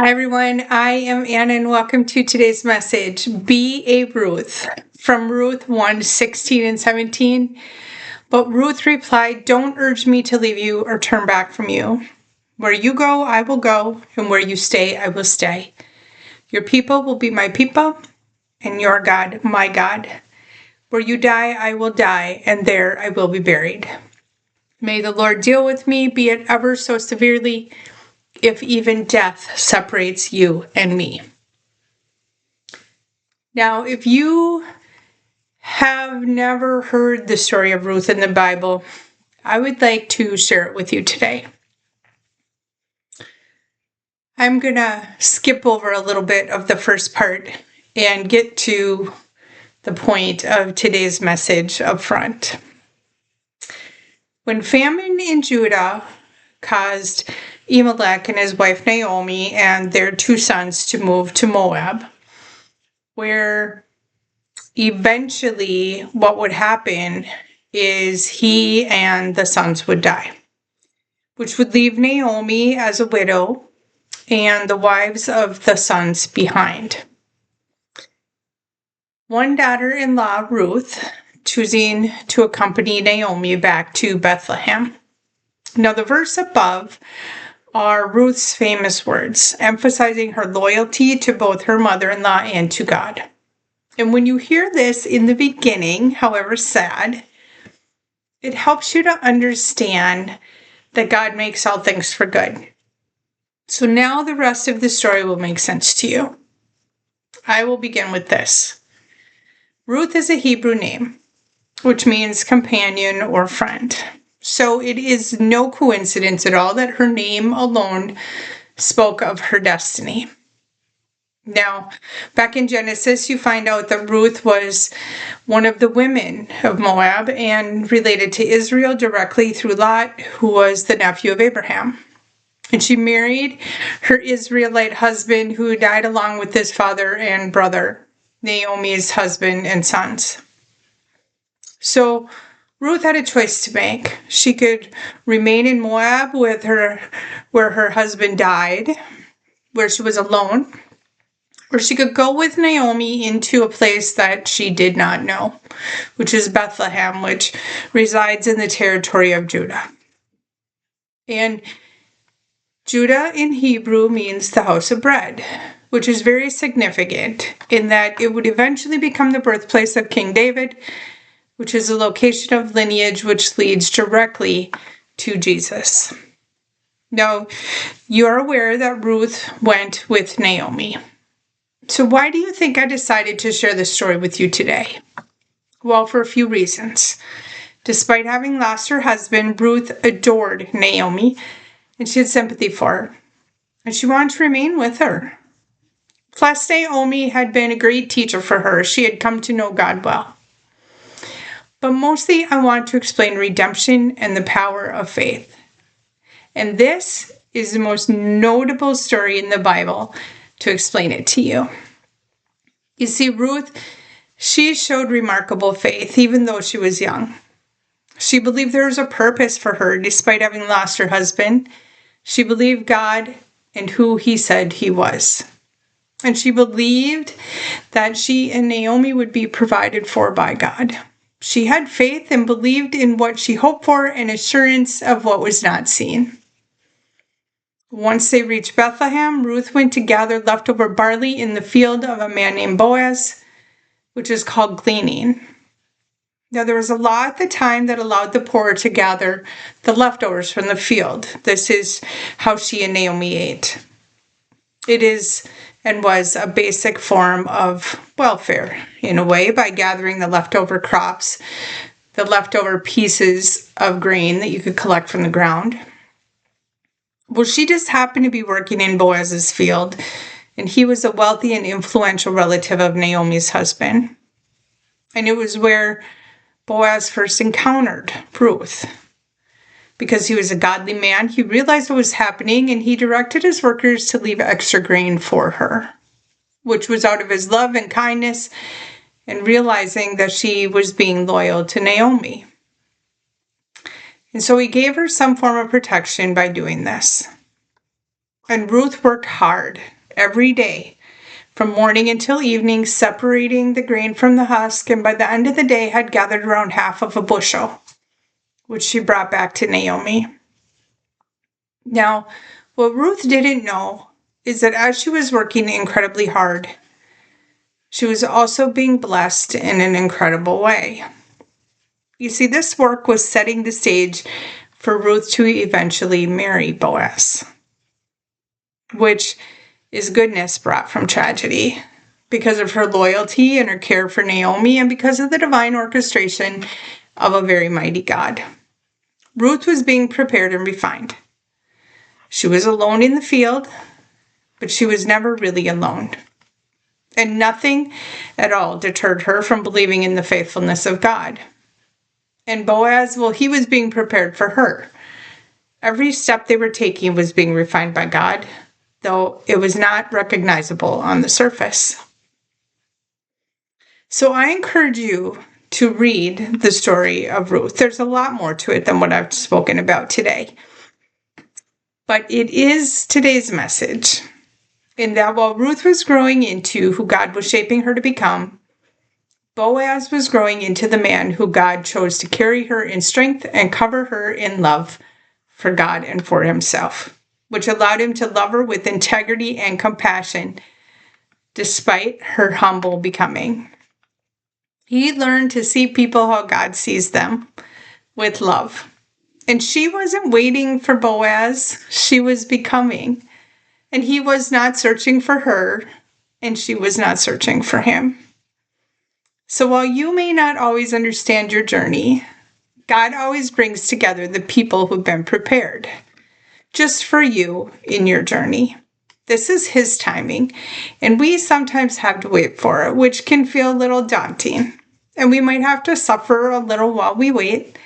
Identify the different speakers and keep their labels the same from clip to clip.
Speaker 1: Hi, everyone. I am Anna, and welcome to today's message. Be a Ruth, from Ruth 1:16 and 17. But Ruth replied, "Don't urge me to leave you or turn back from you. Where you go, I will go, and where you stay, I will stay. Your people will be my people, and your God, my God. Where you die, I will die, and there I will be buried. May the Lord deal with me, be it ever so severely, if even death separates you and me." Now, if you have never heard the story of Ruth in the Bible, I would like to share it with you today. I'm going to skip over a little bit of the first part and get to the point of today's message up front. When famine in Judah caused Elimelech and his wife Naomi and their two sons to move to Moab, where eventually what would happen is he and the sons would die, which would leave Naomi as a widow and the wives of the sons behind. One daughter-in-law, Ruth, choosing to accompany Naomi back to Bethlehem. Now, the verse above are Ruth's famous words, emphasizing her loyalty to both her mother-in-law and to God. And when you hear this in the beginning, however sad, it helps you to understand that God makes all things for good. So now the rest of the story will make sense to you. I will begin with this. Ruth is a Hebrew name, which means companion or friend. So it is no coincidence at all that her name alone spoke of her destiny. Now, back in Genesis, you find out that Ruth was one of the women of Moab and related to Israel directly through Lot, who was the nephew of Abraham. And she married her Israelite husband, who died along with his father and brother, Naomi's husband and sons. So Ruth had a choice to make. She could remain in Moab with her, where her husband died, where she was alone, or she could go with Naomi into a place that she did not know, which is Bethlehem, which resides in the territory of Judah. And Judah in Hebrew means the house of bread, which is very significant in that it would eventually become the birthplace of King David, which is a location of lineage which leads directly to Jesus. Now, you're aware that Ruth went with Naomi. So why do you think I decided to share this story with you today? Well, for a few reasons. Despite having lost her husband, Ruth adored Naomi, and she had sympathy for her, and she wanted to remain with her. Plus, Naomi had been a great teacher for her. She had come to know God well. But mostly, I want to explain redemption and the power of faith. And this is the most notable story in the Bible to explain it to you. You see, Ruth, she showed remarkable faith, even though she was young. She believed there was a purpose for her, despite having lost her husband. She believed God and who he said he was. And she believed that she and Naomi would be provided for by God. She had faith and believed in what she hoped for and assurance of what was not seen. Once they reached Bethlehem, Ruth went to gather leftover barley in the field of a man named Boaz, which is called gleaning. Now, there was a law at the time that allowed the poor to gather the leftovers from the field. This is how she and Naomi ate. It is and was a basic form of welfare, in a way, by gathering the leftover crops, the leftover pieces of grain that you could collect from the ground. Well, she just happened to be working in Boaz's field, and he was a wealthy and influential relative of Naomi's husband. And it was where Boaz first encountered Ruth. Because he was a godly man, he realized what was happening, and he directed his workers to leave extra grain for her, which was out of his love and kindness, and realizing that she was being loyal to Naomi. And so he gave her some form of protection by doing this. And Ruth worked hard every day, from morning until evening, separating the grain from the husk, and by the end of the day had gathered around half of a bushel, which she brought back to Naomi. Now, what Ruth didn't know is that as she was working incredibly hard, she was also being blessed in an incredible way. You see, this work was setting the stage for Ruth to eventually marry Boaz, which is goodness brought from tragedy because of her loyalty and her care for Naomi and because of the divine orchestration of a very mighty God. Ruth was being prepared and refined. She was alone in the field, but she was never really alone. And nothing at all deterred her from believing in the faithfulness of God. And Boaz, well, he was being prepared for her. Every step they were taking was being refined by God, though it was not recognizable on the surface. So I encourage you to read the story of Ruth. There's a lot more to it than what I've spoken about today. But it is today's message in that while Ruth was growing into who God was shaping her to become, Boaz was growing into the man who God chose to carry her in strength and cover her in love for God and for himself, which allowed him to love her with integrity and compassion despite her humble becoming. He learned to see people how God sees them, with love. And she wasn't waiting for Boaz, she was becoming. And he was not searching for her, and she was not searching for him. So while you may not always understand your journey, God always brings together the people who've been prepared just for you in your journey. This is his timing, and we sometimes have to wait for it, which can feel a little daunting. And we might have to suffer a little while we wait,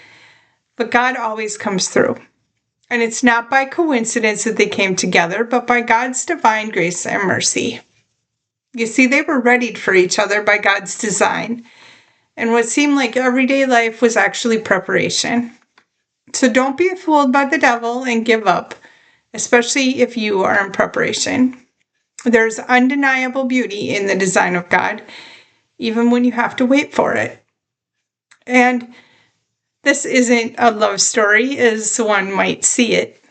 Speaker 1: but God always comes through. And it's not by coincidence that they came together, but by God's divine grace and mercy. You see, they were readied for each other by God's design. And what seemed like everyday life was actually preparation. So don't be fooled by the devil and give up, especially if you are in preparation. There's undeniable beauty in the design of God, even when you have to wait for it. And this isn't a love story as one might see it,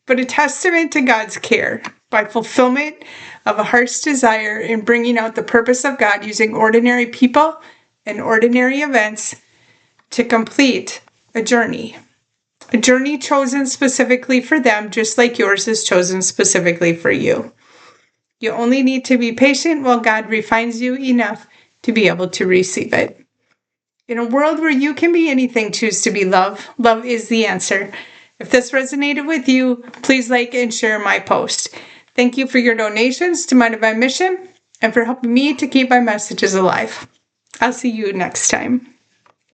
Speaker 1: but a testament to God's care by fulfillment of a heart's desire in bringing out the purpose of God using ordinary people and ordinary events to complete a journey chosen specifically for them, just like yours is chosen specifically for you. You only need to be patient while God refines you enough to be able to receive it. In a world where you can be anything, choose to be love. Love is the answer. If this resonated with you, please like and share my post. Thank you for your donations to my divine mission and for helping me to keep my messages alive. I'll see you next time.